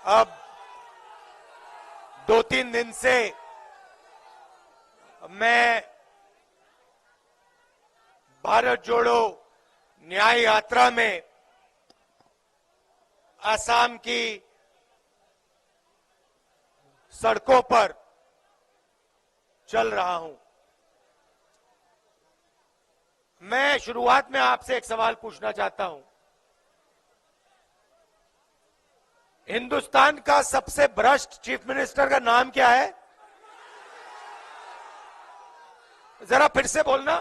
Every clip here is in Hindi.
अब 2-3 दिन से मैं भारत जोड़ो न्याय यात्रा में असम की सड़कों पर चल रहा हूं। मैं शुरुआत में आपसे एक सवाल पूछना चाहता हूं। हिंदुस्तान का सबसे भ्रष्ट चीफ मिनिस्टर का नाम क्या है? जरा फिर से बोलना।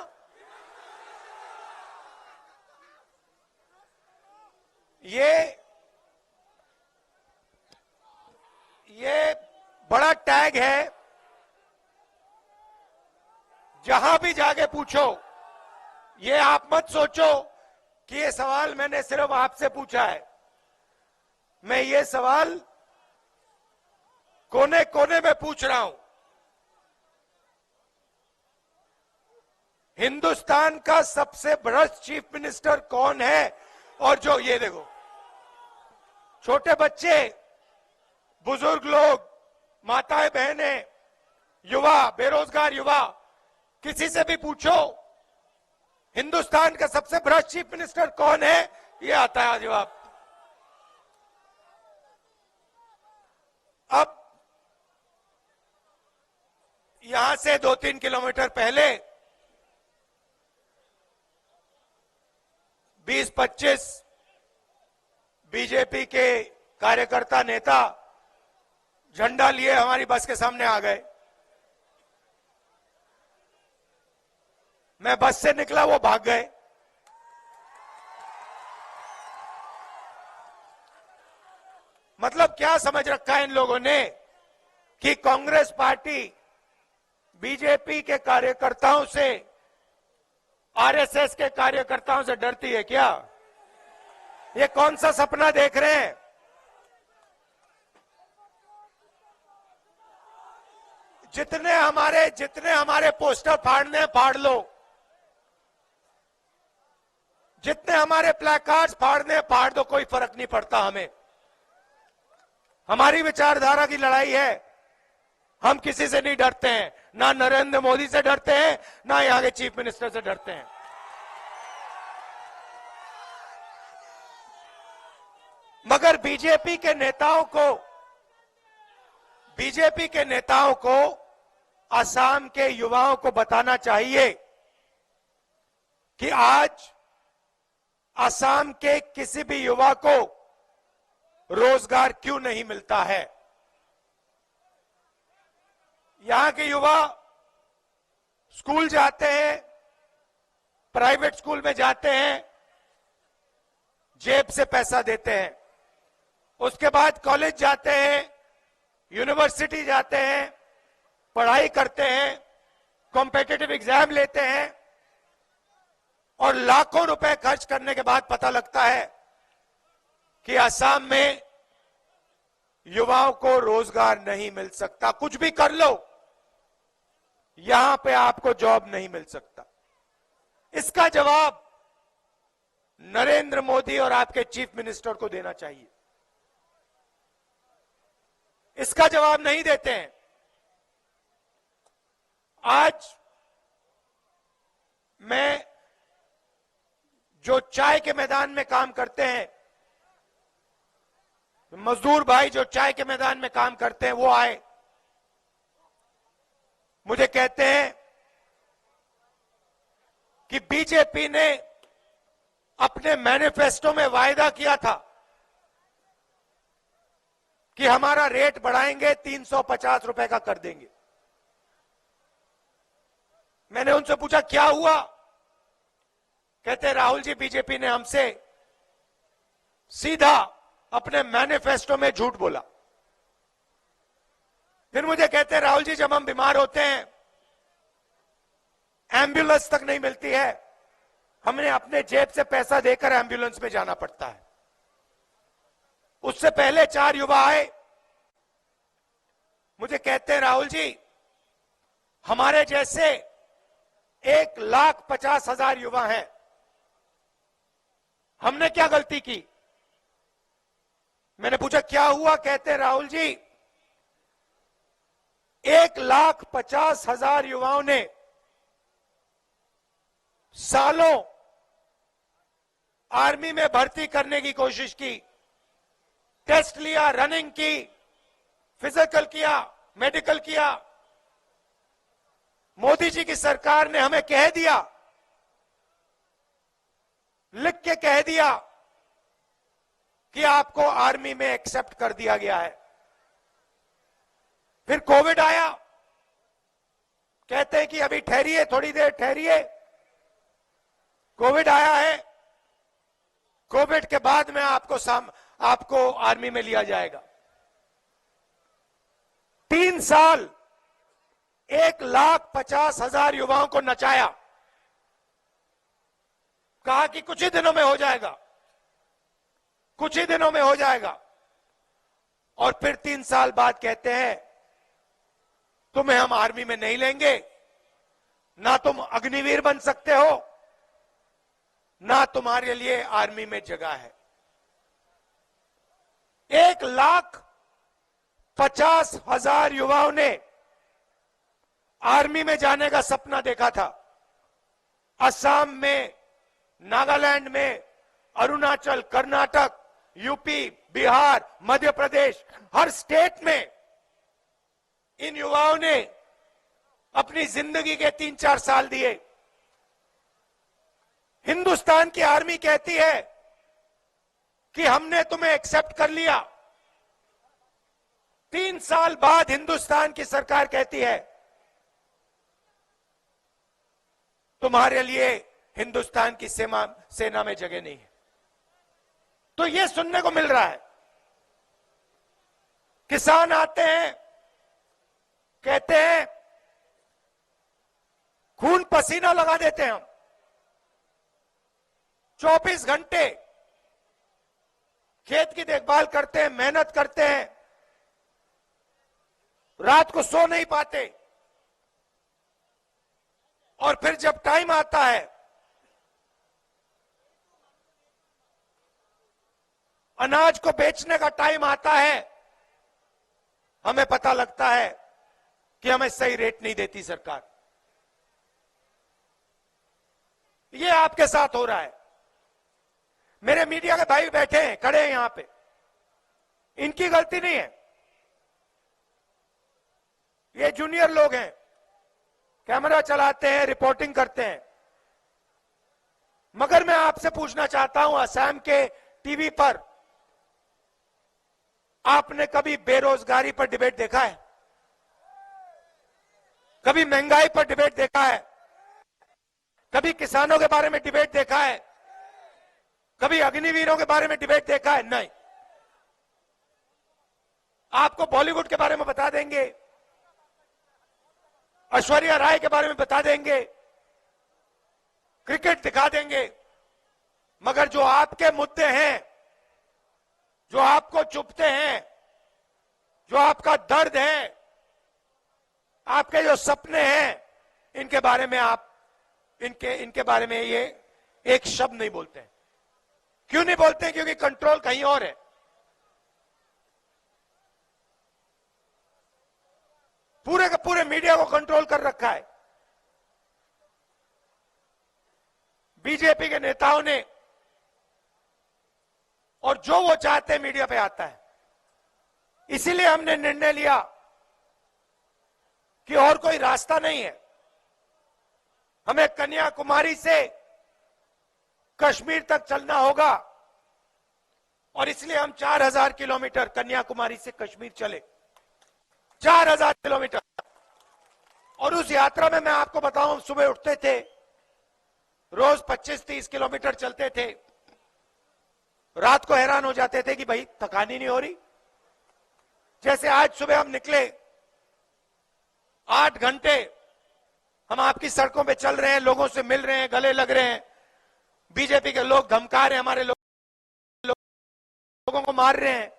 ये बड़ा टैग है, जहां भी जाके पूछो। ये आप मत सोचो कि ये सवाल मैंने सिर्फ आपसे पूछा है। मैं ये सवाल कोने कोने में पूछ रहा हूं। हिंदुस्तान का सबसे भ्रष्ट चीफ मिनिस्टर कौन है? और जो ये देखो, छोटे बच्चे, बुजुर्ग लोग, माताएं बहनें, युवा, बेरोजगार युवा, किसी से भी पूछो हिंदुस्तान का सबसे भ्रष्ट चीफ मिनिस्टर कौन है, ये आता है जवाब। अब यहां से 2-3 किलोमीटर पहले 20-25 बीजेपी के कार्यकर्ता नेता झंडा लिए हमारी बस के सामने आ गए। मैं बस से निकला, वो भाग गए। मतलब क्या समझ रखा है इन लोगों ने कि कांग्रेस पार्टी बीजेपी के कार्यकर्ताओं से, आरएसएस के कार्यकर्ताओं से डरती है क्या? ये कौन सा सपना देख रहे हैं? जितने हमारे पोस्टर फाड़ने हैं, फाड़ लो। जितने हमारे प्लेकार्ड्स फाड़ने हैं, फाड़ दो, कोई फर्क नहीं पड़ता हमें। हमारी विचारधारा की लड़ाई है। हम किसी से नहीं डरते हैं, ना नरेंद्र मोदी से डरते हैं, ना यहां के चीफ मिनिस्टर से डरते हैं। मगर बीजेपी के नेताओं को असम के युवाओं को बताना चाहिए कि आज असम के किसी भी युवा को रोजगार क्यों नहीं मिलता है। यहां के युवा स्कूल जाते हैं, प्राइवेट स्कूल में जाते हैं, जेब से पैसा देते हैं। उसके बाद कॉलेज जाते हैं, यूनिवर्सिटी जाते हैं, पढ़ाई करते हैं, कॉम्पिटिटिव एग्जाम लेते हैं, और लाखों रुपए खर्च करने के बाद पता लगता है कि असम में युवाओं को रोजगार नहीं मिल सकता। कुछ भी कर लो, यहां पे आपको जॉब नहीं मिल सकता। इसका जवाब नरेंद्र मोदी और आपके चीफ मिनिस्टर को देना चाहिए। इसका जवाब नहीं देते हैं। आज मैं जो चाय के मैदान में काम करते हैं, मजदूर भाई जो चाय के मैदान में काम करते हैं, वो आए, मुझे कहते हैं कि बीजेपी ने अपने मैनिफेस्टो में वायदा किया था कि हमारा रेट बढ़ाएंगे, 350 रुपए का कर देंगे। मैंने उनसे पूछा क्या हुआ? कहते राहुल जी, बीजेपी ने हमसे सीधा अपने मैनिफेस्टो में झूठ बोला। फिर मुझे कहते राहुल जी, जब हम बीमार होते हैं, एम्बुलेंस तक नहीं मिलती है, हमने अपने जेब से पैसा देकर एम्बुलेंस में जाना पड़ता है। उससे पहले 4 युवा आए, मुझे कहते हैं राहुल जी, हमारे जैसे 1,50,000 युवा हैं, हमने क्या गलती की? मैंने पूछा क्या हुआ, कहते हैं राहुल जी 1,50,000 युवाओं ने सालों आर्मी में भर्ती करने की कोशिश की, टेस्ट लिया, रनिंग की, फिजिकल किया, मेडिकल किया। मोदी जी की सरकार ने हमें कह दिया, लिख के कह दिया कि आपको आर्मी में एक्सेप्ट कर दिया गया है। फिर कोविड आया, कहते हैं कि अभी ठहरिए, थोड़ी देर ठहरिए। कोविड आया है, कोविड के बाद में आपको आर्मी में लिया जाएगा। 3 साल 1,50,000 युवाओं को नचाया, कहा कि कुछ ही दिनों में हो जाएगा, कुछ ही दिनों में हो जाएगा। और फिर 3 साल बाद कहते हैं तुम्हें हम आर्मी में नहीं लेंगे, ना तुम अग्निवीर बन सकते हो, ना तुम्हारे लिए आर्मी में जगह है। 1,50,000 युवाओं ने आर्मी में जाने का सपना देखा था। असम में, नागालैंड में, अरुणाचल, कर्नाटक, यूपी, बिहार, मध्य प्रदेश, हर स्टेट में इन युवाओं ने अपनी जिंदगी के 3-4 साल दिए। हिंदुस्तान की आर्मी कहती है कि हमने तुम्हें एक्सेप्ट कर लिया। 3 साल बाद हिंदुस्तान की सरकार कहती है तुम्हारे लिए हिंदुस्तान की सेना में जगह नहीं है। तो यह सुनने को मिल रहा है। किसान आते हैं, कहते हैं खून पसीना लगा देते हैं हम, 24 घंटे खेत की देखभाल करते हैं, मेहनत करते हैं, रात को सो नहीं पाते, और फिर जब टाइम आता है, अनाज को बेचने का टाइम आता है, हमें पता लगता है कि हमें सही रेट नहीं देती सरकार। ये आपके साथ हो रहा है। मेरे मीडिया के भाई बैठे हैं, खड़े हैं यहां पे, इनकी गलती नहीं है। ये जूनियर लोग हैं, कैमरा चलाते हैं, रिपोर्टिंग करते हैं। मगर मैं आपसे पूछना चाहता हूं, असम के टीवी पर आपने कभी बेरोजगारी पर डिबेट देखा है? कभी महंगाई पर डिबेट देखा है? कभी किसानों के बारे में डिबेट देखा है? कभी अग्निवीरों के बारे में डिबेट देखा है? नहीं। आपको बॉलीवुड के बारे में बता देंगे, ऐश्वर्या राय के बारे में बता देंगे, क्रिकेट दिखा देंगे, मगर जो आपके मुद्दे हैं, जो आपको चुभते हैं, जो आपका दर्द है, आपके जो सपने हैं, इनके बारे में आप इनके बारे में ये एक शब्द नहीं बोलते हैं। क्यों नहीं बोलते? क्योंकि कंट्रोल कहीं और है। पूरे के पूरे मीडिया को कंट्रोल कर रखा है बीजेपी के नेताओं ने, और जो वो चाहते हैं मीडिया पे आता है। इसीलिए हमने निर्णय लिया कि और कोई रास्ता नहीं है, हमें कन्याकुमारी से कश्मीर तक चलना होगा, और इसलिए हम 4,000 किलोमीटर कन्याकुमारी से कश्मीर चले, 4,000 किलोमीटर। और उस यात्रा में मैं आपको बताऊं, सुबह उठते थे, रोज 25-30 किलोमीटर चलते थे, रात को हैरान हो जाते थे कि भाई थकान ही नहीं हो रही। जैसे आज सुबह हम निकले, 8 घंटे हम आपकी सड़कों पे चल रहे हैं, लोगों से मिल रहे हैं, गले लग रहे हैं। बीजेपी के लोग धमका रहे हैं, हमारे लोगों को मार रहे हैं,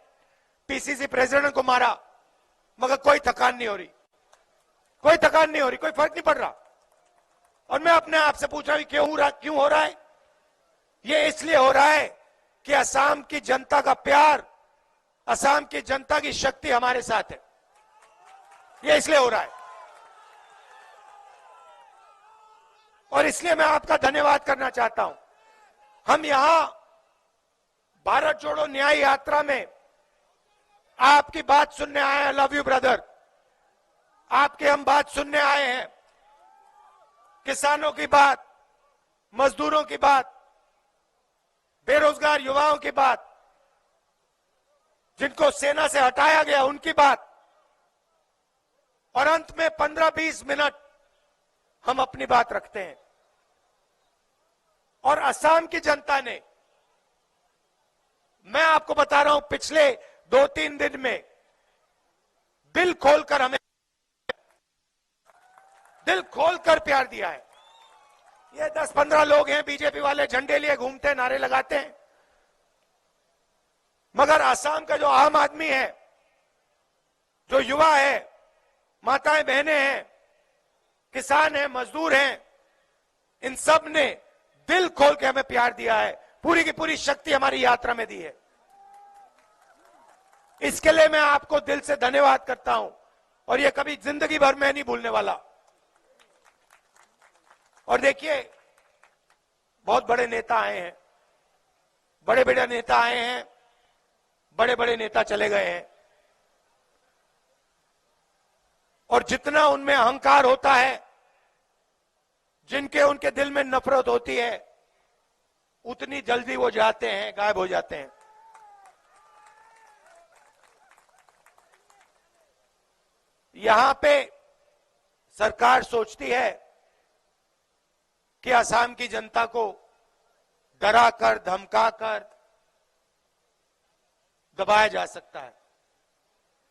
पीसीसी प्रेसिडेंट को मारा, मगर कोई थकान नहीं हो रही, कोई थकान नहीं हो रही, कोई फर्क नहीं पड़ रहा। और मैं अपने आप से पूछा कि क्यों हो रहा है? ये इसलिए हो रहा है कि असम की जनता का प्यार असम की जनता की शक्ति हमारे साथ है। ये इसलिए हो रहा है और इसलिए मैं आपका धन्यवाद करना चाहता हूं। हम यहां भारत जोड़ो न्याय यात्रा में आपकी बात सुनने आए हैं। लव यू ब्रदर, आपके हम बात सुनने आए हैं। किसानों की बात, मजदूरों की बात, बेरोजगार युवाओं की बात, जिनको सेना से हटाया गया उनकी बात, और अंत में 15-20 मिनट हम अपनी बात रखते हैं। और असम की जनता ने, मैं आपको बता रहा हूं, पिछले 2-3 दिन में दिल खोलकर हमें, दिल खोलकर प्यार दिया है। ये 10-15 लोग हैं बीजेपी वाले, झंडे लिए घूमते हैं, नारे लगाते हैं, मगर असम का जो आम आदमी है, जो युवा है, माताएं बहनें हैं, किसान हैं, मजदूर हैं, इन सब ने दिल खोल के हमें प्यार दिया है। पूरी की पूरी शक्ति हमारी यात्रा में दी है। इसके लिए मैं आपको दिल से धन्यवाद करता हूं और ये कभी जिंदगी भर में नहीं भूलने वाला। और देखिए, बहुत बड़े नेता आए हैं, बड़े बड़े नेता आए हैं, बड़े बड़े नेता चले गए हैं, और जितना उनमें अहंकार होता है, जिनके उनके दिल में नफरत होती है, उतनी जल्दी वो जाते हैं, गायब हो जाते हैं। यहां पे सरकार सोचती है कि असम की जनता को डराकर, धमकाकर दबाया जा सकता है।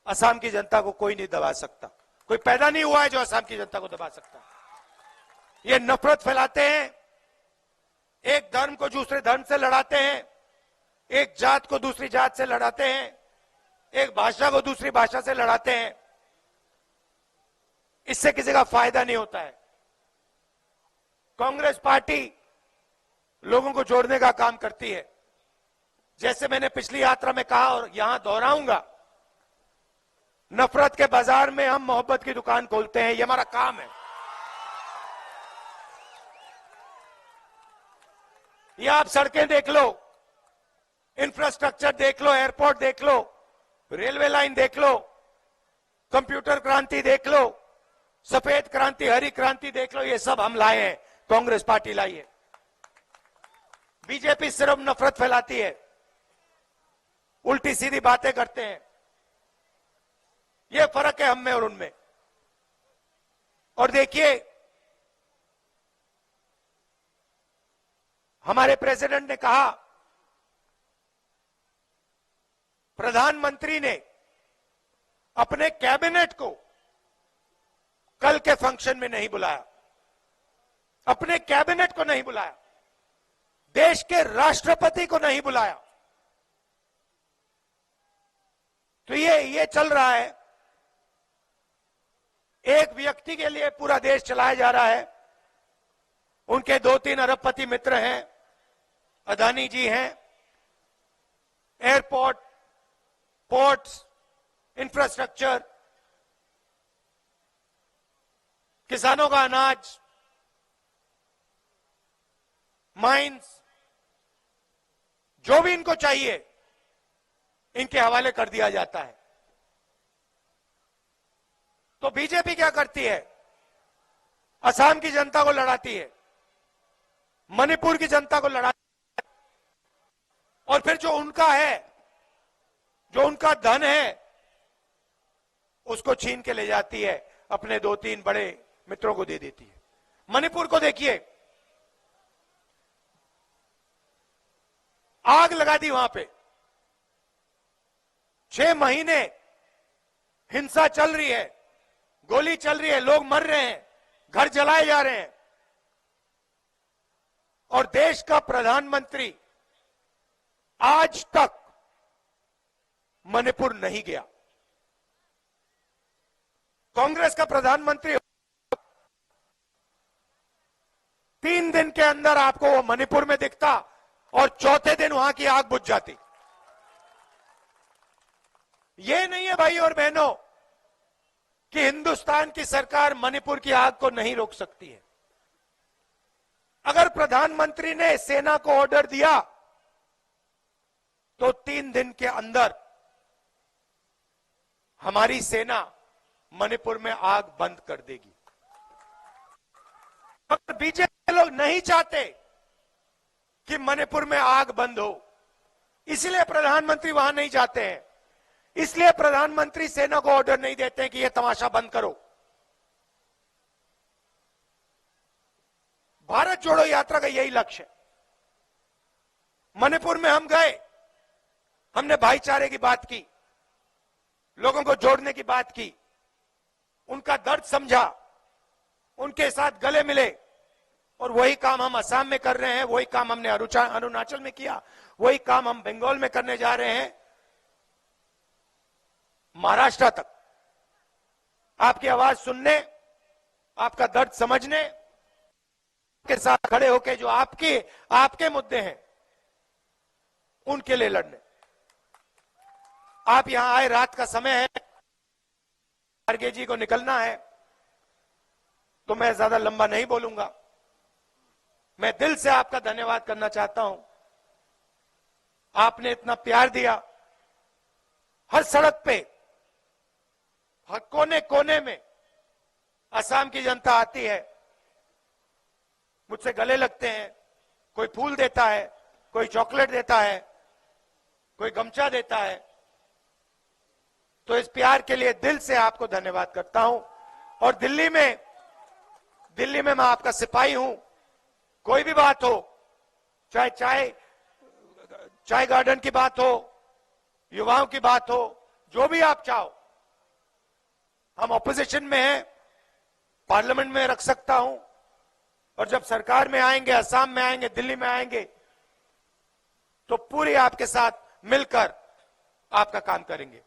असम की जनता को कोई नहीं दबा सकता। कोई पैदा नहीं हुआ है जो असम की जनता को दबा सकता है। ये नफरत फैलाते हैं, एक धर्म को दूसरे धर्म से लड़ाते हैं, एक जात को दूसरी जात से लड़ाते हैं, एक भाषा को दूसरी भाषा से लड़ाते हैं। इससे किसी का फायदा नहीं होता है। कांग्रेस पार्टी लोगों को जोड़ने का काम करती है। जैसे मैंने पिछली यात्रा में कहा और यहां दोहराऊंगा, नफरत के बाजार में हम मोहब्बत की दुकान खोलते हैं। ये हमारा काम है। ये आप सड़कें देख लो, इंफ्रास्ट्रक्चर देख लो, एयरपोर्ट देख लो, रेलवे लाइन देख लो, कंप्यूटर क्रांति देख लो, सफेद क्रांति, हरी क्रांति देख लो, ये सब हम लाए हैं, कांग्रेस पार्टी लाई है। बीजेपी सिर्फ नफरत फैलाती है, उल्टी सीधी बातें करते हैं। ये फर्क है हम में और उनमें। और देखिए, हमारे प्रेसिडेंट ने कहा, प्रधानमंत्री ने अपने कैबिनेट को कल के फंक्शन में नहीं बुलाया, अपने कैबिनेट को नहीं बुलाया, देश के राष्ट्रपति को नहीं बुलाया। तो ये चल रहा है, एक व्यक्ति के लिए पूरा देश चलाया जा रहा है। उनके 2-3 अरबपति मित्र हैं, अदानी जी हैं, एयरपोर्ट, पोर्ट्स, इंफ्रास्ट्रक्चर, किसानों का अनाज, माइंस, जो भी इनको चाहिए इनके हवाले कर दिया जाता है। तो बीजेपी क्या करती है? असम की जनता को लड़ाती है, मणिपुर की जनता को लड़ाती है, और फिर जो उनका है, जो उनका धन है, उसको छीन के ले जाती है, अपने 2-3 बड़े मित्रों को दे देती है। मणिपुर को देखिए, आग लगा दी वहां पे। 6 महीने हिंसा चल रही है, गोली चल रही है, लोग मर रहे हैं, घर जलाए जा रहे हैं, और देश का प्रधानमंत्री आज तक मणिपुर नहीं गया। कांग्रेस का प्रधानमंत्री 3 दिन के अंदर आपको वो मणिपुर में दिखता और चौथे दिन वहां की आग बुझ जाती। ये नहीं है भाई और बहनों कि हिंदुस्तान की सरकार मणिपुर की आग को नहीं रोक सकती है। अगर प्रधानमंत्री ने सेना को ऑर्डर दिया तो 3 दिन के अंदर हमारी सेना मणिपुर में आग बंद कर देगी। अगर बीजेपी लोग नहीं चाहते कि मणिपुर में आग बंद हो, इसलिए प्रधानमंत्री वहां नहीं जाते हैं, इसलिए प्रधानमंत्री सेना को ऑर्डर नहीं देते हैं कि यह तमाशा बंद करो। भारत जोड़ो यात्रा का यही लक्ष्य है। मणिपुर में हम गए, हमने भाईचारे की बात की, लोगों को जोड़ने की बात की, उनका दर्द समझा, उनके साथ गले मिले, और वही काम हम असम में कर रहे हैं, वही काम हमने अरुणाचल में किया, वही काम हम बंगाल में करने जा रहे हैं, महाराष्ट्र तक। आपकी आवाज सुनने, आपका दर्द समझने के साथ खड़े होकर जो आपके मुद्दे हैं उनके लिए लड़ने। आप यहां आए, रात का समय है, खड़गे जी को निकलना है, तो मैं ज्यादा लंबा नहीं बोलूंगा। मैं दिल से आपका धन्यवाद करना चाहता हूं। आपने इतना प्यार दिया। हर सड़क पे, हर कोने कोने में असम की जनता आती है, मुझसे गले लगते हैं, कोई फूल देता है, कोई चॉकलेट देता है, कोई गमछा देता है। तो इस प्यार के लिए दिल से आपको धन्यवाद करता हूं। और दिल्ली में मैं आपका सिपाही हूं। कोई भी बात हो, चाहे चाय गार्डन की बात हो, युवाओं की बात हो, जो भी आप चाहो, हम ऑपोजिशन में हैं, पार्लियामेंट में रख सकता हूं, और जब सरकार में आएंगे, असम में आएंगे, दिल्ली में आएंगे, तो पूरी आपके साथ मिलकर आपका काम करेंगे।